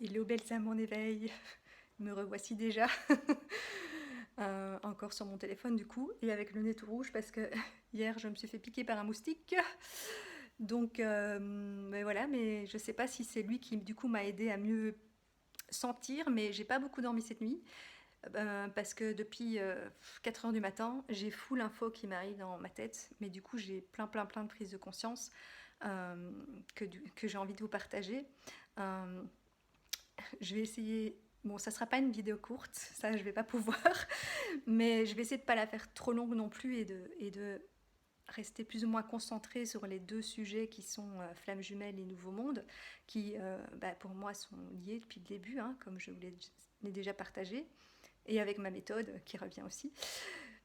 Hello belles âmes en éveil, me revoici déjà, encore sur mon téléphone du coup, et avec le nez tout rouge parce que hier je me suis fait piquer par un moustique. Donc mais voilà, mais je sais pas si c'est lui qui du coup m'a aidé à mieux sentir, mais j'ai pas beaucoup dormi cette nuit parce que depuis 4 heures du matin, j'ai full info qui m'arrive dans ma tête, mais du coup j'ai plein de prises de conscience que j'ai envie de vous partager. Euh, je vais essayer. Bon, ça sera pas une vidéo courte, ça je vais pas pouvoir, mais je vais essayer de pas la faire trop longue non plus et de rester plus ou moins concentrée sur les deux sujets qui sont Flammes jumelles et Nouveau Monde, qui pour moi sont liés depuis le début, hein, comme je vous l'ai déjà partagé, et avec ma méthode qui revient aussi.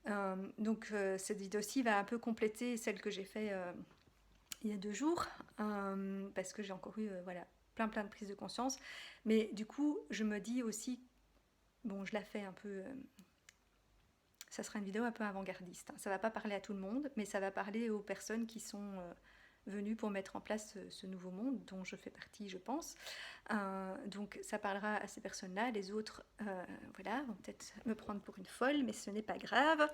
Cette vidéo-ci va un peu compléter celle que j'ai faite il y a 2 jours, parce que j'ai encore eu voilà, plein de prises de conscience. Mais du coup, je me dis aussi, bon, je la fais un peu, ça sera une vidéo un peu avant-gardiste, hein. Ça va pas parler à tout le monde, mais ça va parler aux personnes qui sont venues pour mettre en place ce nouveau monde, dont je fais partie, je pense. Donc ça parlera à ces personnes-là. Les autres, voilà, vont peut-être me prendre pour une folle, mais ce n'est pas grave.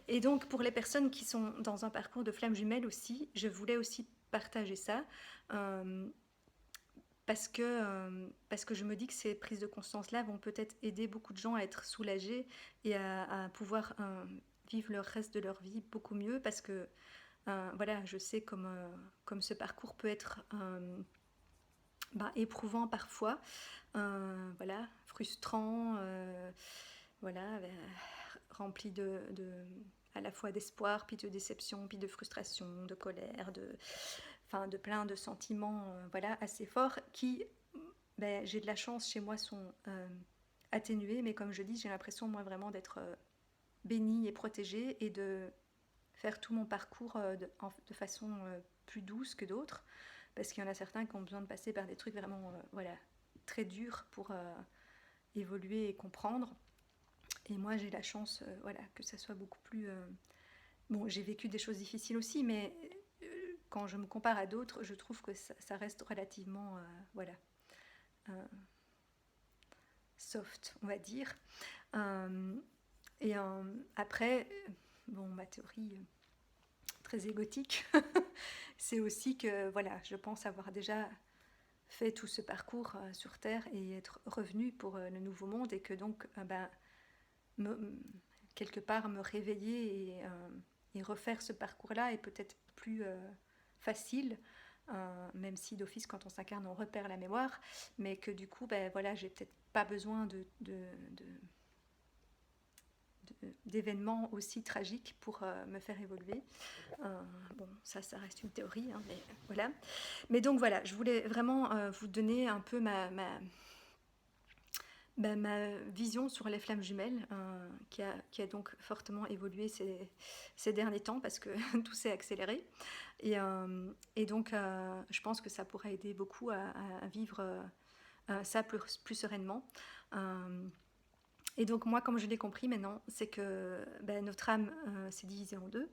Et donc pour les personnes qui sont dans un parcours de flammes jumelles aussi, je voulais aussi partager ça. Euh, parce que je me dis que ces prises de conscience-là vont peut-être aider beaucoup de gens à être soulagés et à pouvoir vivre le reste de leur vie beaucoup mieux, parce que voilà, je sais comme ce parcours peut être éprouvant parfois, voilà, frustrant, voilà, rempli à la fois d'espoir, puis de déception, puis de frustration, de colère, de plein de sentiments voilà, assez forts qui, j'ai de la chance, chez moi sont atténués, mais comme je dis, j'ai l'impression moi vraiment d'être bénie et protégée et de faire tout mon parcours de façon plus douce que d'autres, parce qu'il y en a certains qui ont besoin de passer par des trucs vraiment voilà, très durs pour évoluer et comprendre. Et moi j'ai la chance voilà, que ça soit beaucoup plus... Bon, j'ai vécu des choses difficiles aussi, mais quand je me compare à d'autres, je trouve que ça reste relativement voilà, euh, soft, on va dire. Euh, Après, bon, ma théorie très égotique, c'est aussi que voilà, je pense avoir déjà fait tout ce parcours sur Terre et être revenu pour le nouveau monde, et que donc me, quelque part me réveiller et refaire ce parcours-là est peut-être plus facile, même si d'office quand on s'incarne on repère la mémoire, mais que du coup voilà, j'ai peut-être pas besoin d'événements aussi tragiques pour me faire évoluer. Bon, ça reste une théorie, hein, mais voilà. Mais donc voilà, je voulais vraiment vous donner un peu ma vision sur les flammes jumelles, qui a donc fortement évolué ces derniers temps, parce que tout s'est accéléré. Et donc, je pense que ça pourrait aider beaucoup à vivre ça plus sereinement. Et donc moi, comme je l'ai compris maintenant, c'est que notre âme s'est divisée en deux,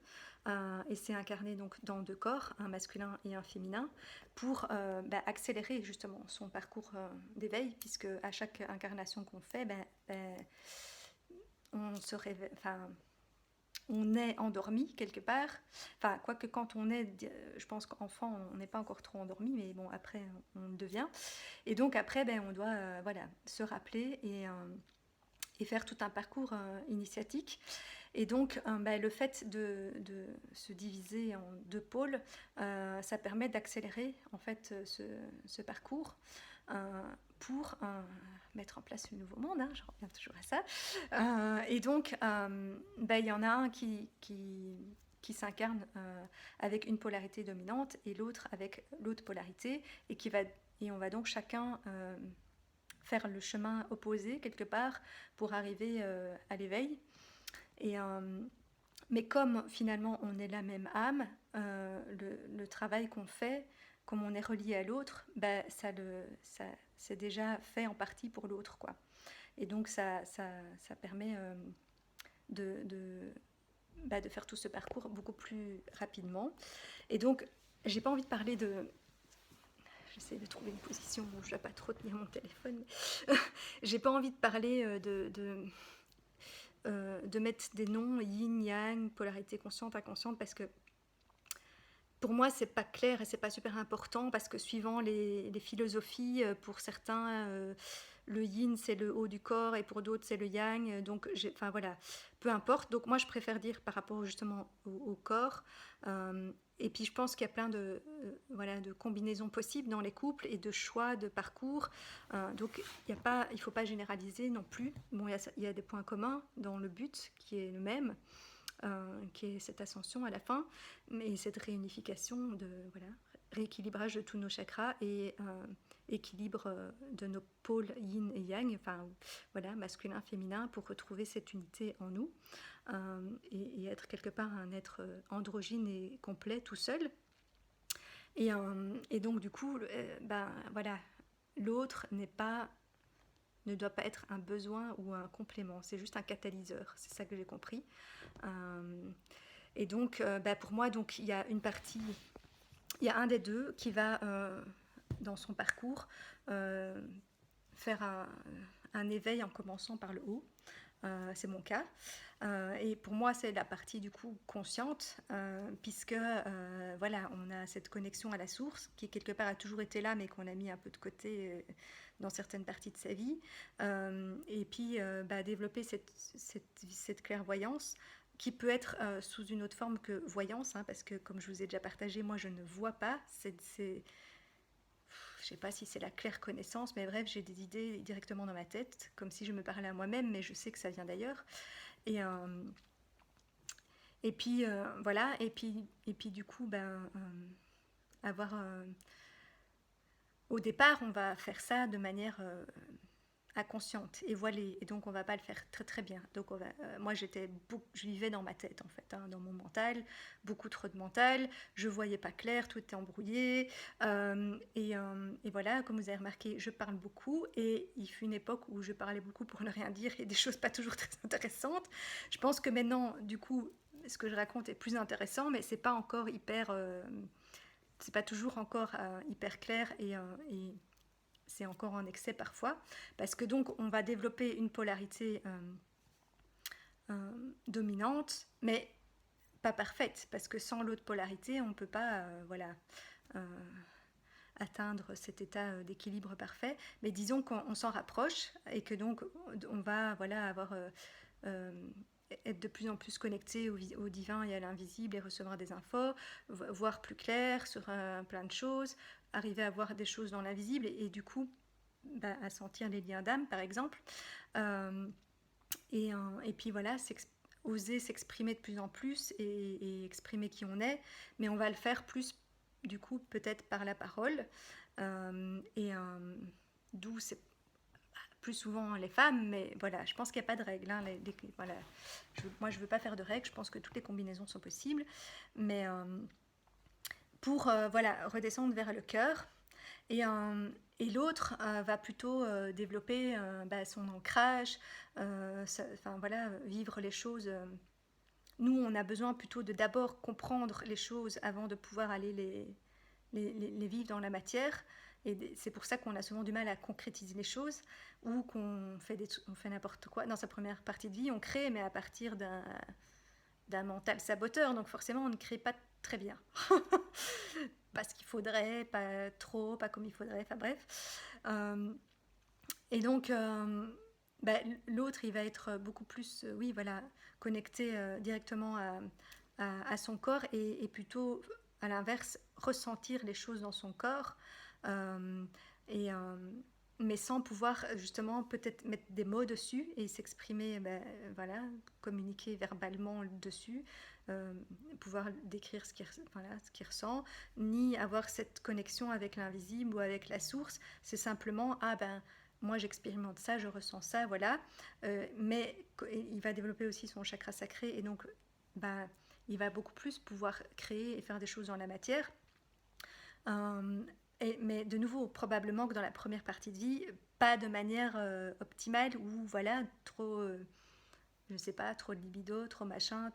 et s'est incarnée donc dans 2 corps, un masculin et un féminin, pour accélérer justement son parcours d'éveil, puisque à chaque incarnation qu'on fait, on se réveille, enfin, on est endormi quelque part. Enfin, quoique quand on est, je pense qu'enfant, on n'est pas encore trop endormi, mais bon, après, on le devient. Et donc après, on doit voilà, se rappeler et faire tout un parcours initiatique. Et donc, le fait de se diviser en 2 pôles, ça permet d'accélérer en fait ce parcours pour mettre en place le nouveau monde, hein, je reviens toujours à ça. Et donc, il y en a un qui s'incarne avec une polarité dominante et l'autre avec l'autre polarité, et on va donc chacun faire le chemin opposé quelque part pour arriver à l'éveil. Mais comme finalement on est la même âme, le travail qu'on fait, comme on est relié à l'autre, ça c'est déjà fait en partie pour l'autre, quoi. Et donc ça permet de faire tout ce parcours beaucoup plus rapidement. Et donc j'ai pas envie de parler j'essaie de trouver une position où je ne dois pas trop tenir mon téléphone. J'ai pas envie de parler de mettre des noms yin, yang, polarité consciente, inconsciente, parce que pour moi, c'est pas clair et c'est pas super important, parce que suivant les philosophies, pour certains, le yin c'est le haut du corps et pour d'autres c'est le yang. Donc, enfin voilà, peu importe. Donc moi, je préfère dire par rapport justement au corps. Et puis je pense qu'il y a plein de, voilà, de combinaisons possibles dans les couples et de choix de parcours. Donc il ne faut pas généraliser non plus. Bon, il y a des points communs dans le but qui est le même. Qui est cette ascension à la fin, mais cette réunification, voilà, rééquilibrage de tous nos chakras et équilibre de nos pôles yin et yang, enfin voilà, masculin, féminin, pour retrouver cette unité en nous et être quelque part un être androgyne et complet tout seul. Et donc du coup, voilà, l'autre ne doit pas être un besoin ou un complément, c'est juste un catalyseur, c'est ça que j'ai compris. Et donc, pour moi, donc, il y a une partie, il y a un des deux qui va, dans son parcours, faire un éveil en commençant par le haut. C'est mon cas. Et pour moi, c'est la partie du coup consciente, puisque voilà, on a cette connexion à la source qui quelque part a toujours été là, mais qu'on a mis un peu de côté dans certaines parties de sa vie. Et puis développer cette clairvoyance qui peut être sous une autre forme que voyance, hein, parce que comme je vous ai déjà partagé, moi je ne vois pas. Je ne sais pas si c'est la claire connaissance, mais bref, j'ai des idées directement dans ma tête, comme si je me parlais à moi-même, mais je sais que ça vient d'ailleurs. Et puis voilà, et puis du coup, avoir au départ, on va faire ça de manière inconsciente et voilée, et donc on va pas le faire très très bien. Donc moi je vivais dans ma tête en fait, hein, dans mon mental, beaucoup trop de mental, je voyais pas clair, tout était embrouillé, et voilà, comme vous avez remarqué, je parle beaucoup, et il fut une époque où je parlais beaucoup pour ne rien dire et des choses pas toujours très intéressantes. Je pense que maintenant, du coup, ce que je raconte est plus intéressant, mais c'est pas encore hyper, c'est pas toujours encore hyper clair, et c'est encore en excès parfois, parce que donc on va développer une polarité dominante, mais pas parfaite, parce que sans l'autre polarité, on ne peut pas atteindre cet état d'équilibre parfait. Mais disons qu'on s'en rapproche, et que donc on va avoir être de plus en plus connecté au divin et à l'invisible, et recevoir des infos, voir plus clair sur plein de choses, arriver à voir des choses dans l'invisible, et du coup à sentir les liens d'âme par exemple, et puis voilà, oser s'exprimer de plus en plus, et exprimer qui on est, mais on va le faire plus du coup peut-être par la parole, d'où c'est plus souvent les femmes, mais voilà, je pense qu'il n'y a pas de règle, hein, voilà. Moi je ne veux pas faire de règles, je pense que toutes les combinaisons sont possibles, mais pour voilà, redescendre vers le cœur, et l'autre va plutôt développer son ancrage, voilà, vivre les choses. Nous, on a besoin plutôt de d'abord comprendre les choses avant de pouvoir aller les vivre dans la matière. Et c'est pour ça qu'on a souvent du mal à concrétiser les choses, ou qu'on fait, on fait n'importe quoi. Dans sa première partie de vie, on crée, mais à partir d'un mental saboteur. Donc forcément, on ne crée pas très bien. Pas ce qu'il faudrait, pas trop, pas comme il faudrait, enfin bref. Et donc, l'autre, il va être beaucoup plus, oui, voilà, connecté directement à son corps, et plutôt, à l'inverse, ressentir les choses dans son corps, mais sans pouvoir justement peut-être mettre des mots dessus et s'exprimer, voilà, communiquer verbalement dessus, pouvoir décrire ce qu'il ressent, ni avoir cette connexion avec l'invisible ou avec la source. C'est simplement, moi j'expérimente ça, je ressens ça, voilà. Mais il va développer aussi son chakra sacré, et donc il va beaucoup plus pouvoir créer et faire des choses dans la matière. Mais de nouveau, probablement que dans la première partie de vie, pas de manière optimale, ou voilà, trop, je sais pas, trop de libido, trop machin,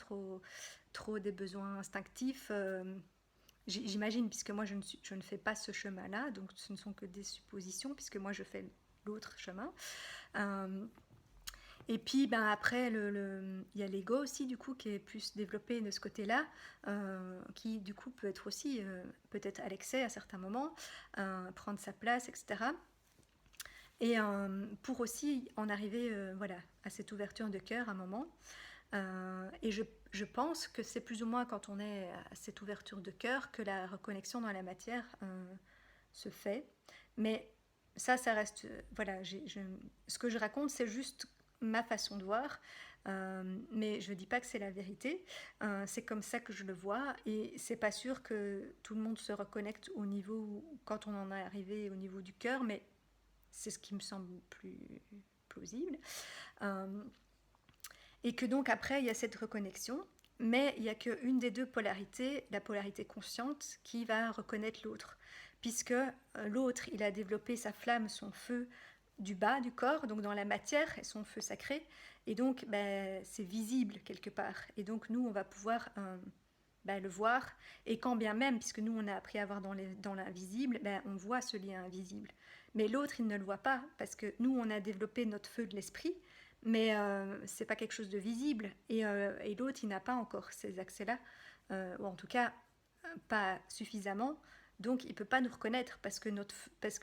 trop des besoins instinctifs, j'imagine, puisque moi je ne fais pas ce chemin-là, donc ce ne sont que des suppositions, puisque moi je fais l'autre chemin. Euh, et puis ben, après, il y a l'ego aussi, du coup, qui est plus développé de ce côté-là, qui du coup peut être aussi, peut-être à l'excès à certains moments, prendre sa place, etc. Et pour aussi en arriver voilà, à cette ouverture de cœur à un moment. Et je pense que c'est plus ou moins quand on est à cette ouverture de cœur que la reconnexion dans la matière se fait. Mais ça reste... voilà, ce que je raconte, c'est juste ma façon de voir. Mais je ne dis pas que c'est la vérité. C'est comme ça que je le vois. Et c'est pas sûr que tout le monde se reconnecte au niveau... quand on en est arrivé au niveau du cœur, mais c'est ce qui me semble plus plausible. Et que donc après, il y a cette reconnexion, mais il n'y a qu'une des deux polarités, la polarité consciente, qui va reconnaître l'autre. Puisque l'autre, il a développé sa flamme, son feu du bas du corps, donc dans la matière, et son feu sacré, et donc ben, c'est visible quelque part. Et donc nous, on va pouvoir ben, le voir, et quand bien même, puisque nous, on a appris à voir dans l'invisible, ben, on voit ce lien invisible. Mais l'autre, il ne le voit pas, parce que nous, on a développé notre feu de l'esprit, mais c'est pas quelque chose de visible. Et l'autre, il n'a pas encore ces accès-là, ou en tout cas pas suffisamment. Donc il peut pas nous reconnaître parce que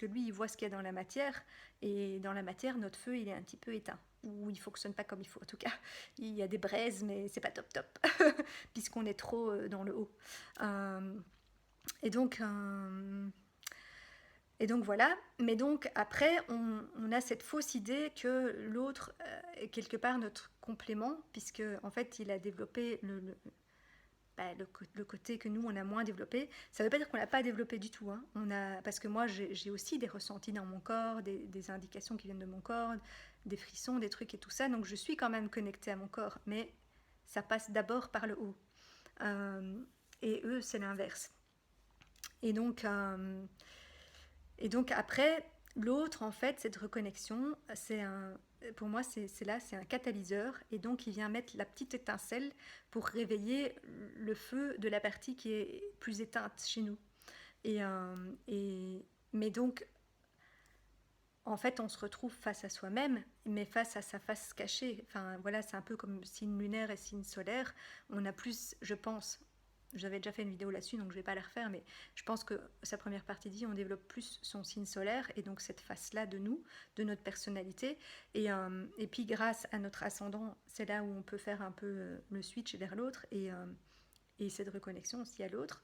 lui, il voit ce qu'il y a dans la matière, et dans la matière, notre feu, il est un petit peu éteint. Ou il fonctionne pas comme il faut. En tout cas, il y a des braises, mais c'est pas top top, puisqu'on est trop dans le haut. Euh, et donc, voilà, mais donc après on a cette fausse idée que l'autre est quelque part notre complément, puisque en fait il a développé bah, le côté que nous on a moins développé. Ça ne veut pas dire qu'on l'a pas développé du tout, hein. Parce que moi j'ai aussi des ressentis dans mon corps, des indications qui viennent de mon corps, des frissons, des trucs et tout ça, donc je suis quand même connectée à mon corps, mais ça passe d'abord par le haut. Euh, et eux c'est l'inverse. Et donc... Et donc après, l'autre, en fait, cette reconnexion, pour moi, c'est un catalyseur. Et donc, il vient mettre la petite étincelle pour réveiller le feu de la partie qui est plus éteinte chez nous. Et, mais donc, en fait, on se retrouve face à soi-même, mais face à sa face cachée. Enfin, voilà, c'est un peu comme signe lunaire et signe solaire. On a plus, je pense, j'avais déjà fait une vidéo là-dessus, donc je ne vais pas la refaire, mais je pense que sa première partie dit on développe plus son signe solaire, et donc cette face-là de nous, de notre personnalité. Et puis grâce à notre ascendant, c'est là où on peut faire un peu le switch vers l'autre, et cette reconnexion aussi à l'autre.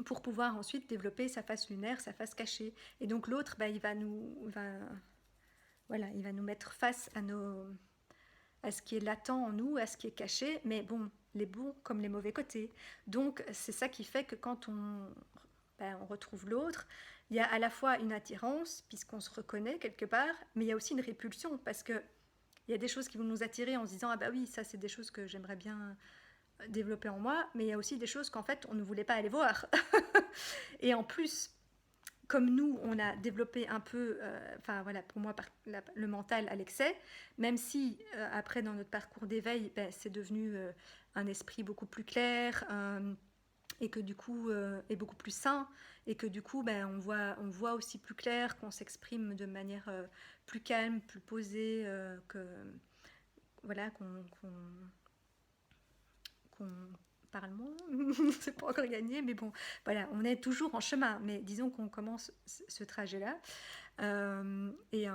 Pour pouvoir ensuite développer sa face lunaire, sa face cachée. Et donc l'autre, bah, il va nous mettre face à ce qui est latent en nous, à ce qui est caché, mais bon, les bons comme les mauvais côtés. Donc c'est ça qui fait que quand on retrouve l'autre, il y a à la fois une attirance, puisqu'on se reconnaît quelque part, mais il y a aussi une répulsion, parce que il y a des choses qui vont nous attirer en se disant ah bah oui, ça c'est des choses que j'aimerais bien développer en moi, mais il y a aussi des choses qu'en fait on ne voulait pas aller voir. Et en plus, comme nous, on a développé un peu, enfin voilà, pour moi, le mental à l'excès, même si après, dans notre parcours d'éveil, ben, c'est devenu un esprit beaucoup plus clair, et que du coup, est beaucoup plus sain, et que du coup, ben, on voit aussi plus clair, qu'on s'exprime de manière plus calme, plus posée, voilà, qu'on parle moins, c'est pas encore gagné, mais bon, voilà, on est toujours en chemin, mais disons qu'on commence ce trajet-là, et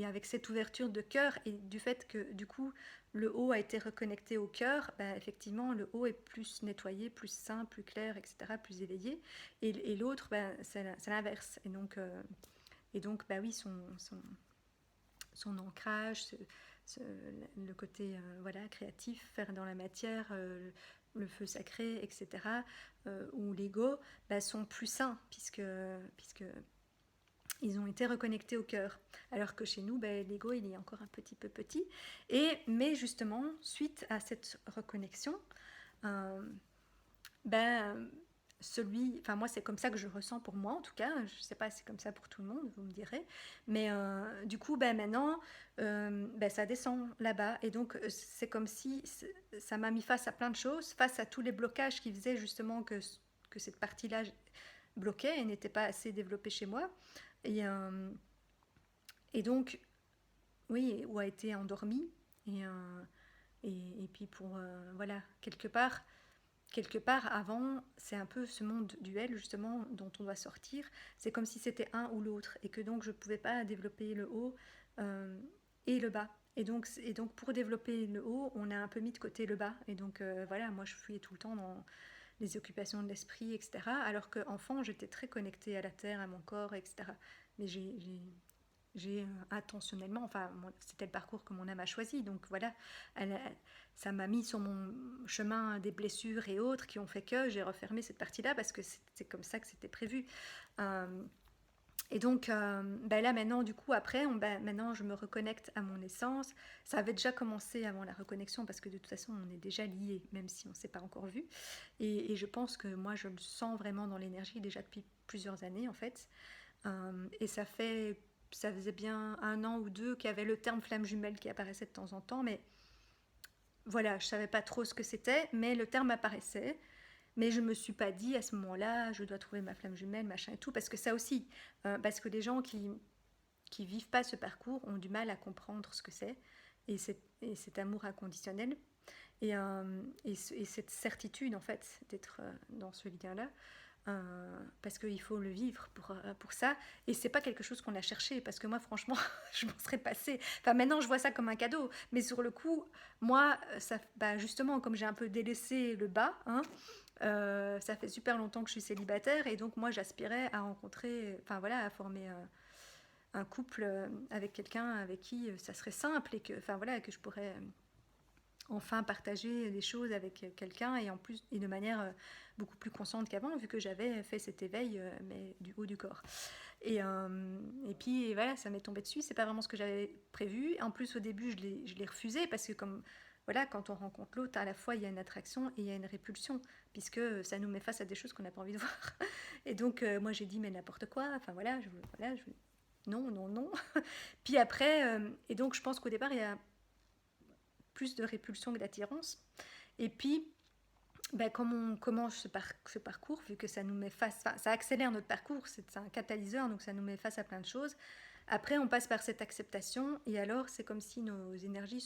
avec cette ouverture de cœur, et du fait que du coup le haut a été reconnecté au cœur, bah, effectivement le haut est plus nettoyé, plus sain, plus clair, etc., plus éveillé, et l'autre, bah, c'est l'inverse, et donc bah oui, son ancrage, le côté voilà, créatif, faire dans la matière, le feu sacré, etc., ou l'ego, bah, sont plus sains, puisque ils ont été reconnectés au cœur. Alors que chez nous, bah, l'ego, il est encore un petit peu petit. Mais justement, suite à cette reconnexion, bah, enfin moi c'est comme ça que je ressens pour moi en tout cas, je sais pas si c'est comme ça pour tout le monde, vous me direz, mais du coup ben maintenant ben, ça descend là-bas et donc c'est comme si ça m'a mis face à plein de choses, face à tous les blocages qui faisaient justement que cette partie-là bloquait et n'était pas assez développée chez moi et donc oui, ou a été endormie et, euh, et puis pour voilà quelque part avant, c'est un peu ce monde duel justement dont on doit sortir. C'est comme si c'était un ou l'autre et que donc je ne pouvais pas développer le haut euh, et le bas. Et donc pour développer le haut, on a un peu mis de côté le bas. Et donc voilà, moi je fouillais tout le temps dans les occupations de l'esprit, etc. Alors qu'enfant, j'étais très connectée à la terre, à mon corps, etc. Mais j'ai intentionnellement, enfin c'était le parcours que mon âme a choisi, donc voilà, ça m'a mis sur mon chemin des blessures et autres qui ont fait que j'ai refermé cette partie-là parce que c'est comme ça que c'était prévu. Euh, et donc ben là maintenant du coup après, maintenant je me reconnecte à mon essence. Ça avait déjà commencé avant la reconnexion parce que de toute façon on est déjà liés même si on ne s'est pas encore vu. Et je pense que moi je le sens vraiment dans l'énergie déjà depuis plusieurs années en fait. Et ça faisait bien 1 an ou 2 qu'il y avait le terme flamme jumelle qui apparaissait de temps en temps, mais voilà, je savais pas trop ce que c'était, mais le terme apparaissait. Mais je me suis pas dit à ce moment-là, je dois trouver ma flamme jumelle, machin et tout, parce que ça aussi, parce que les gens qui vivent pas ce parcours ont du mal à comprendre ce que c'est et cet amour inconditionnel et cette certitude en fait d'être dans ce lien-là. Parce qu'il faut le vivre pour ça. Et c'est pas quelque chose qu'on a cherché, parce que moi, franchement, je m'en serais passée. Enfin, maintenant, je vois ça comme un cadeau. Mais sur le coup, moi, bah, justement, comme j'ai un peu délaissé le bas, hein, ça fait super longtemps que je suis célibataire, et donc moi, j'aspirais à rencontrer, enfin voilà, à former un couple avec quelqu'un avec qui ça serait simple et que, enfin voilà, que je pourrais enfin partager des choses avec quelqu'un et en plus et de manière beaucoup plus consciente qu'avant vu que j'avais fait cet éveil mais du haut du corps et puis voilà ça m'est tombé dessus, c'est pas vraiment ce que j'avais prévu. En plus au début je l'ai refusé parce que comme voilà quand on rencontre l'autre à la fois il y a une attraction et il y a une répulsion puisque ça nous met face à des choses qu'on n'a pas envie de voir et donc moi j'ai dit mais n'importe quoi enfin voilà non non non puis après et donc je pense qu'au départ il y a plus de répulsion que d'attirance. Et puis, ben, comme on commence ce parcours, vu que ça nous met face, enfin, ça accélère notre parcours, c'est un catalyseur, donc ça nous met face à plein de choses. Après, on passe par cette acceptation, et alors c'est comme si nos énergies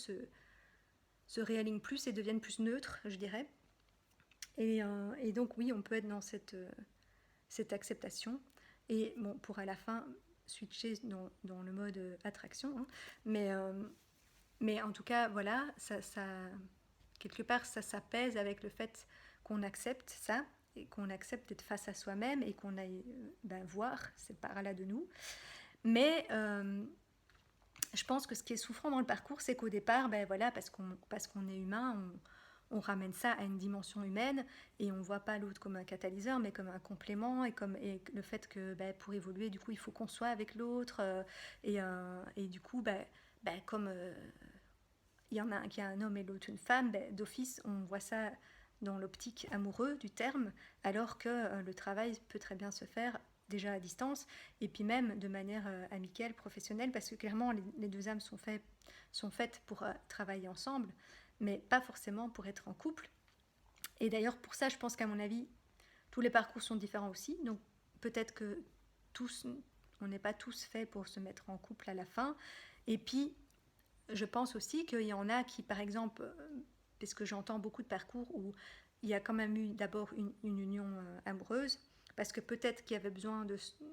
se réalignent plus et deviennent plus neutres, je dirais. Et donc, oui, on peut être dans cette acceptation, et bon, pour à la fin switcher dans le mode attraction, hein, mais en tout cas, voilà, quelque part, ça s'apaise avec le fait qu'on accepte ça et qu'on accepte d'être face à soi-même et qu'on aille voir cette part-là de nous. Mais je pense que ce qui est souffrant dans le parcours, c'est qu'au départ, voilà, parce qu'on est humain, on ramène ça à une dimension humaine et on ne voit pas l'autre comme un catalyseur, mais comme un complément et le fait que pour évoluer, du coup, il faut qu'on soit avec l'autre et du coup, comme il y en a un qui est un homme et l'autre une femme, d'office, on voit ça dans l'optique amoureux du terme, alors que le travail peut très bien se faire déjà à distance, et puis même de manière amicale, professionnelle, parce que clairement, les deux âmes sont faites pour travailler ensemble, mais pas forcément pour être en couple. Et d'ailleurs, pour ça, je pense qu'à mon avis, tous les parcours sont différents aussi, donc peut-être que tous, on n'est pas tous faits pour se mettre en couple à la fin, et puis je pense aussi qu'il y en a qui, par exemple, parce que j'entends beaucoup de parcours où il y a quand même eu d'abord une union amoureuse, parce que peut-être qu'il y avait besoin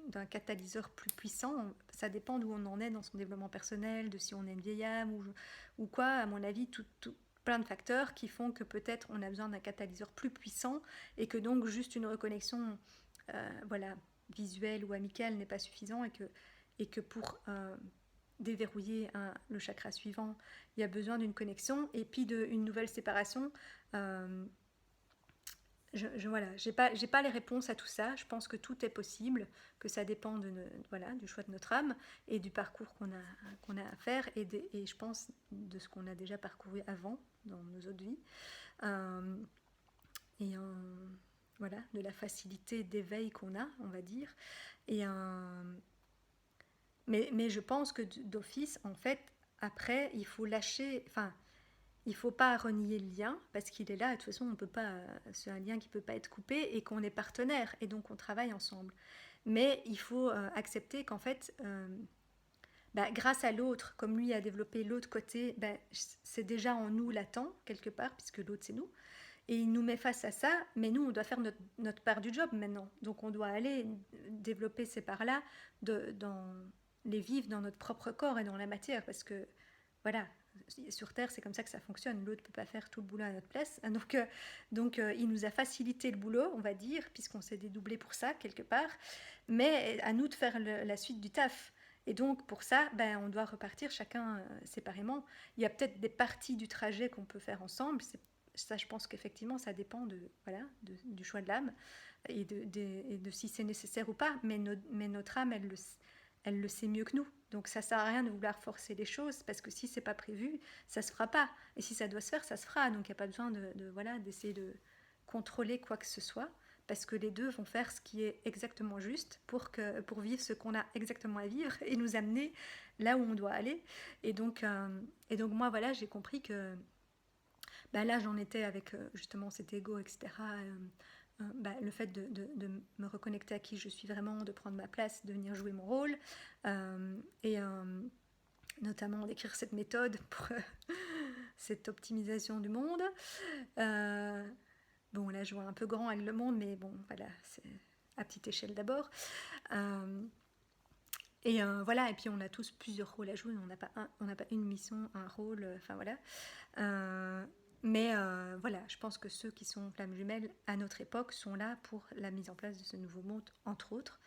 d'un catalyseur plus puissant. Ça dépend d'où on en est dans son développement personnel, de si on est une vieille âme ou quoi. À mon avis, plein de facteurs qui font que peut-être on a besoin d'un catalyseur plus puissant et que donc juste une reconnexion voilà, visuelle ou amicale n'est pas suffisant et que pour déverrouiller le chakra suivant, il y a besoin d'une connexion et puis d'une nouvelle séparation. Voilà, j'ai pas les réponses à tout ça. Je pense que tout est possible, que ça dépend voilà, du choix de notre âme et du parcours qu'on a à faire et je pense de ce qu'on a déjà parcouru avant dans nos autres vies. Et voilà, de la facilité d'éveil qu'on a, on va dire. Et mais je pense que d'office, en fait, après, il faut lâcher, enfin, il faut pas renier le lien parce qu'il est là. De toute façon, on peut pas, c'est un lien qui peut pas être coupé et qu'on est partenaire et donc on travaille ensemble. Mais il faut accepter qu'en fait, bah, grâce à l'autre, comme lui a développé l'autre côté, bah, c'est déjà en nous latent quelque part puisque l'autre c'est nous. Et il nous met face à ça, mais nous, on doit faire notre part du job maintenant. Donc on doit aller développer ces parts-là, les vivre dans notre propre corps et dans la matière, parce que, voilà, sur Terre, c'est comme ça que ça fonctionne. L'autre ne peut pas faire tout le boulot à notre place. Donc il nous a facilité le boulot, on va dire, puisqu'on s'est dédoublé pour ça, quelque part. Mais à nous de faire la suite du taf. Et donc, pour ça, ben, on doit repartir chacun séparément. Il y a peut-être des parties du trajet qu'on peut faire ensemble. Ça, je pense qu'effectivement, ça dépend voilà, du choix de l'âme et de si c'est nécessaire ou pas. Mais notre âme, elle le sait mieux que nous. Donc, ça sert à rien de vouloir forcer les choses parce que si c'est pas prévu, ça se fera pas. Et si ça doit se faire, ça se fera. Donc, il n'y a pas besoin voilà, d'essayer de contrôler quoi que ce soit parce que les deux vont faire ce qui est exactement juste pour vivre ce qu'on a exactement à vivre et nous amener là où on doit aller. Et donc moi, voilà, j'ai compris que bah là, j'en étais avec justement cet ego, etc. Bah, le fait de me reconnecter à qui je suis vraiment, de prendre ma place, de venir jouer mon rôle, et notamment d'écrire cette méthode pour cette optimisation du monde. Bon, là, je vois un peu grand avec le monde, mais bon, voilà, c'est à petite échelle d'abord. Et voilà, et puis on a tous plusieurs rôles à jouer, on n'a pas une mission, un rôle, enfin voilà. Mais voilà, je pense que ceux qui sont flammes jumelles à notre époque sont là pour la mise en place de ce nouveau monde, entre autres,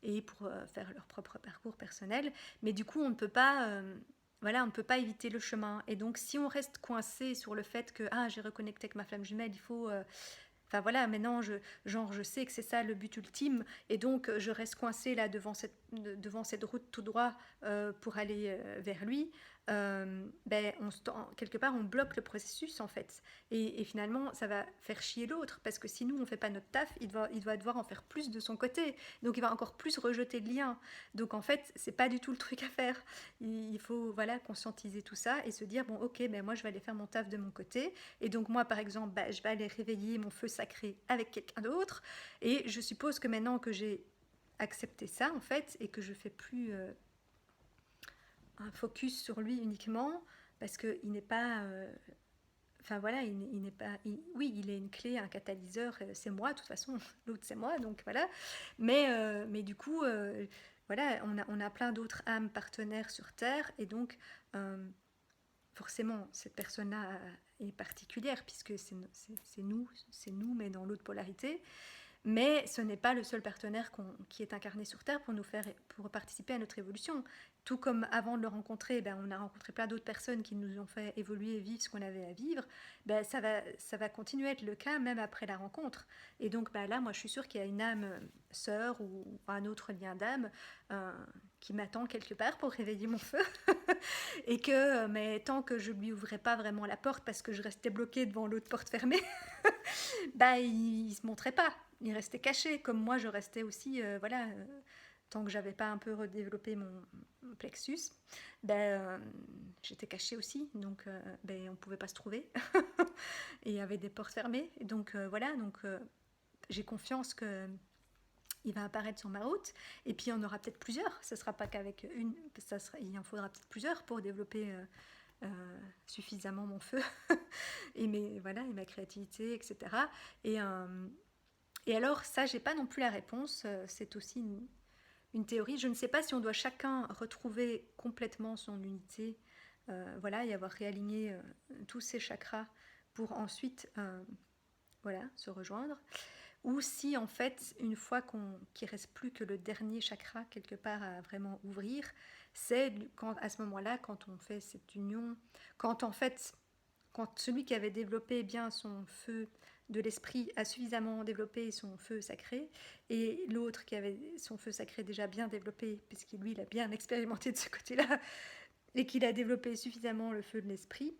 et pour faire leur propre parcours personnel. Mais du coup, on ne peut pas, voilà, on ne peut pas éviter le chemin. Et donc, si on reste coincé sur le fait que j'ai reconnecté avec ma flamme jumelle, il faut enfin voilà, maintenant je sais que c'est ça le but ultime et donc je reste coincée là devant cette route tout droit pour aller vers lui. Ben, quelque part on bloque le processus en fait et finalement ça va faire chier l'autre parce que si nous on fait pas notre taf, il va devoir en faire plus de son côté, donc il va encore plus rejeter le lien. Donc en fait c'est pas du tout le truc à faire. Il faut voilà conscientiser tout ça et se dire bon ok ben moi je vais aller faire mon taf de mon côté et donc moi par exemple bah, je vais aller réveiller mon feu sacré avec quelqu'un d'autre et je suppose que maintenant que j'ai accepté ça en fait et que je fais plus un focus sur lui uniquement parce qu'il n'est pas enfin voilà il n'est pas oui il est une clé un catalyseur c'est moi de toute façon l'autre c'est moi donc voilà mais du coup voilà on a plein d'autres âmes partenaires sur Terre et donc forcément cette personne-là est particulière puisque c'est nous mais dans l'autre polarité. Mais ce n'est pas le seul partenaire qui est incarné sur Terre pour participer à notre évolution. Tout comme avant de le rencontrer, ben, on a rencontré plein d'autres personnes qui nous ont fait évoluer et vivre ce qu'on avait à vivre. Ben, ça va continuer à être le cas même après la rencontre. Et donc ben, là, moi, je suis sûre qu'il y a une âme sœur ou un autre lien d'âme qui m'attend quelque part pour réveiller mon feu. Et que, mais tant que je lui ouvrais pas vraiment la porte parce que je restais bloquée devant l'autre porte fermée, bah il se montrait pas, il restait caché, comme moi je restais aussi, voilà, tant que j'avais pas un peu redéveloppé mon plexus, j'étais cachée aussi, donc on pouvait pas se trouver, et il y avait des portes fermées, donc voilà, donc j'ai confiance que il va apparaître sur ma route, et puis il y en aura peut-être plusieurs, ce sera pas qu'avec une, il en faudra peut-être plusieurs pour développer suffisamment mon feu voilà, et ma créativité, etc. Et, et alors, ça, j'ai pas non plus la réponse. C'est aussi une théorie. Je ne sais pas si on doit chacun retrouver complètement son unité, voilà, et avoir réaligné tous ses chakras pour ensuite, voilà, se rejoindre. Ou si en fait, une fois qu'il ne reste plus que le dernier chakra quelque part à vraiment ouvrir, c'est à ce moment-là, quand on fait cette union, quand en fait, quand celui qui avait développé bien son feu de l'esprit a suffisamment développé son feu sacré, et l'autre qui avait son feu sacré déjà bien développé, puisqu'il lui il a bien expérimenté de ce côté-là, et qu'il a développé suffisamment le feu de l'esprit,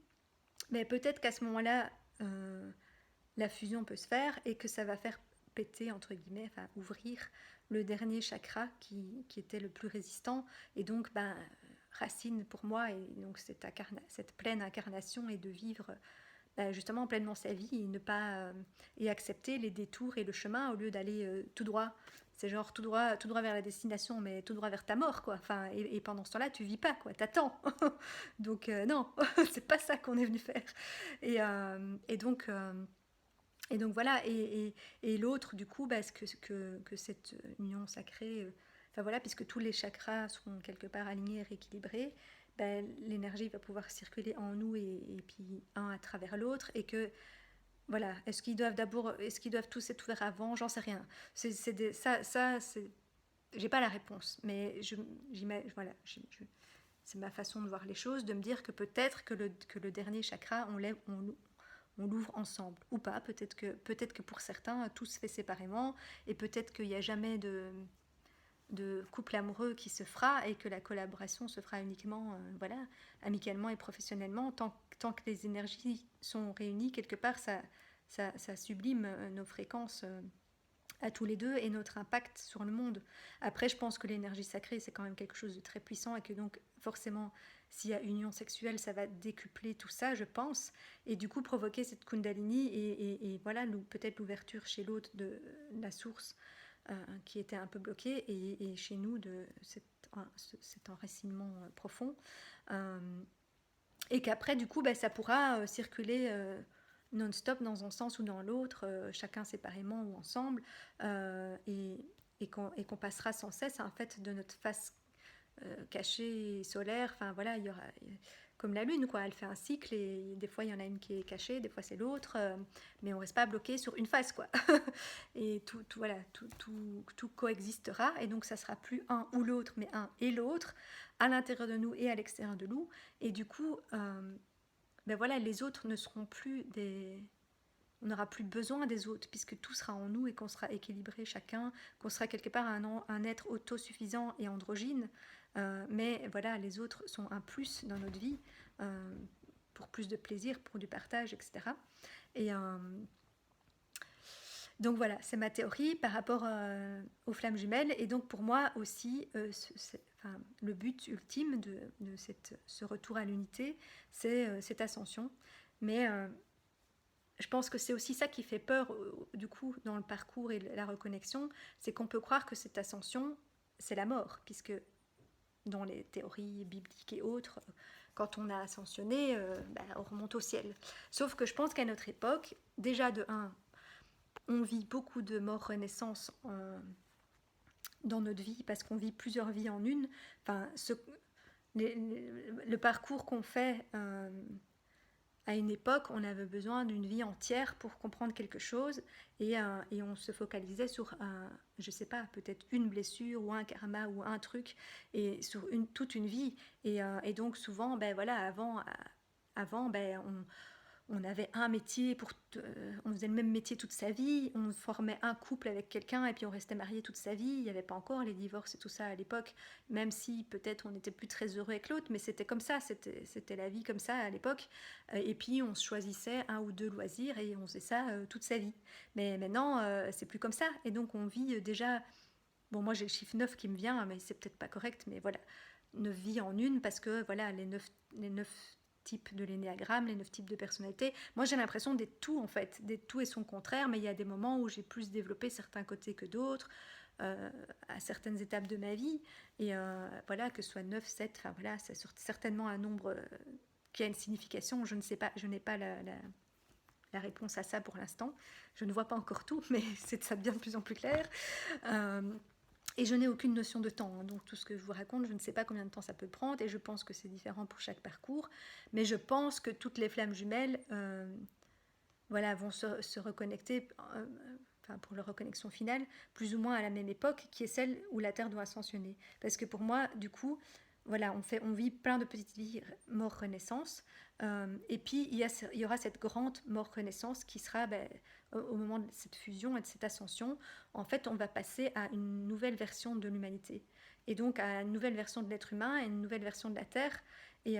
mais peut-être qu'à ce moment-là, la fusion peut se faire et que ça va faire péter, entre guillemets, enfin ouvrir le dernier chakra qui était le plus résistant. Et donc, ben, racine pour moi, et donc cette pleine incarnation est de vivre justement pleinement sa vie et ne pas et accepter les détours et le chemin au lieu d'aller tout droit. C'est genre tout droit vers la destination, mais tout droit vers ta mort, quoi. Enfin, et pendant ce temps-là, tu vis pas, quoi. T'attends. Donc non, c'est pas ça qu'on est venu faire. Et, euh, et donc euh, et donc voilà. Et l'autre, du coup, parce que cette union sacrée, enfin voilà, puisque tous les chakras seront quelque part alignés et rééquilibrés, ben, l'énergie va pouvoir circuler en nous et puis un à travers l'autre, et que voilà, est-ce qu'ils doivent tous être ouverts avant, j'en sais rien. Ça c'est, j'ai pas la réponse, mais voilà, c'est ma façon de voir les choses, de me dire que peut-être que le dernier chakra, on l'ouvre ensemble ou pas. Peut-être que pour certains, tout se fait séparément, et peut-être qu'il n'y a jamais de couple amoureux qui se fera, et que la collaboration se fera uniquement voilà, amicalement et professionnellement. Tant que les énergies sont réunies, quelque part, ça sublime nos fréquences à tous les deux et notre impact sur le monde. Après, je pense que l'énergie sacrée, c'est quand même quelque chose de très puissant, et que donc, forcément, s'il y a union sexuelle, ça va décupler tout ça, je pense, et du coup provoquer cette kundalini et voilà, peut-être l'ouverture chez l'autre de la source qui était un peu bloquée, et chez nous de cet enracinement profond. Euh, et qu'après, du coup, bah, ça pourra circuler non-stop dans un sens ou dans l'autre, chacun séparément ou ensemble, et qu'on passera sans cesse en fait de notre face cachée solaire. Enfin voilà, il y aura comme la lune, quoi. Elle fait un cycle, et des fois il y en a une qui est cachée, des fois c'est l'autre, mais on reste pas bloqué sur une face, quoi. Et voilà, tout coexistera, et donc ça sera plus un ou l'autre, mais un et l'autre, à l'intérieur de nous et à l'extérieur de nous. Et du coup, ben voilà, les autres ne seront plus des... On n'aura plus besoin des autres, puisque tout sera en nous, et qu'on sera équilibré chacun, qu'on sera quelque part un être autosuffisant et androgyne. Mais voilà, les autres sont un plus dans notre vie, euh, pour plus de plaisir, pour du partage, etc. Et donc voilà, c'est ma théorie par rapport aux flammes jumelles. Et donc pour moi aussi, enfin, le but ultime de ce retour à l'unité, c'est cette ascension. Mais je pense que c'est aussi ça qui fait peur, du coup, dans le parcours et la reconnexion, c'est qu'on peut croire que cette ascension, c'est la mort, puisque dans les théories bibliques et autres, quand on a ascensionné, bah, on remonte au ciel. Sauf que je pense qu'à notre époque, déjà de un, on vit beaucoup de morts-renaissances dans notre vie, parce qu'on vit plusieurs vies en une. Enfin, le parcours qu'on fait à une époque, on avait besoin d'une vie entière pour comprendre quelque chose, et on se focalisait sur, je sais pas, peut-être une blessure ou un karma ou un truc, et sur toute une vie. Et donc souvent, ben voilà, avant ben, on avait un métier on faisait le même métier toute sa vie, on formait un couple avec quelqu'un, et puis on restait marié toute sa vie. Il n'y avait pas encore les divorces et tout ça à l'époque, même si peut-être on n'était plus très heureux avec l'autre, mais c'était comme ça, c'était la vie comme ça à l'époque. Et puis on se choisissait un ou deux loisirs, et on faisait ça toute sa vie. Mais maintenant, c'est plus comme ça, et donc on vit déjà... Bon, moi j'ai le chiffre 9 qui me vient, mais c'est peut-être pas correct, mais voilà, 9 vies en une, parce que voilà, les neuf types de l'énéagramme, les 9 types de personnalité. Moi, j'ai l'impression d'être tout, en fait, d'être tout et son contraire, mais il y a des moments où j'ai plus développé certains côtés que d'autres, à certaines étapes de ma vie. Et voilà, que ce soit 9, 7, enfin voilà, c'est certainement un nombre qui a une signification. Je ne sais pas, je n'ai pas la réponse à ça pour l'instant. Je ne vois pas encore tout, mais ça devient de plus en plus clair. Euh, et je n'ai aucune notion de temps, hein. Donc tout ce que je vous raconte, je ne sais pas combien de temps ça peut prendre, et je pense que c'est différent pour chaque parcours. Mais je pense que toutes les flammes jumelles voilà, vont se reconnecter, enfin pour leur reconnexion finale, plus ou moins à la même époque, qui est celle où la Terre doit ascensionner. Parce que pour moi, du coup, voilà, on vit plein de petites vies mort-renaissance, et puis il y aura cette grande mort-renaissance qui sera ben, au moment de cette fusion et de cette ascension. En fait, on va passer à une nouvelle version de l'humanité, et donc à une nouvelle version de l'être humain, et une nouvelle version de la Terre. Et